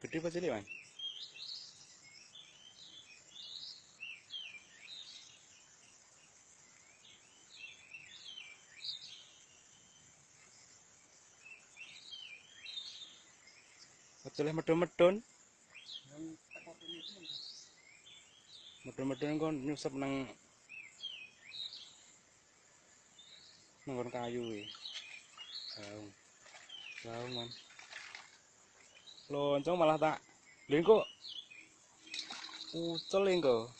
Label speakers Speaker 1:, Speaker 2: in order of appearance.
Speaker 1: Gede apa cilik, Man? Kecilnya medun-medun. Medun-medun kon nyusep nang kayu iki. Gaung. Gaung, Man. Loncong malah tak. Lha engko ucel engko.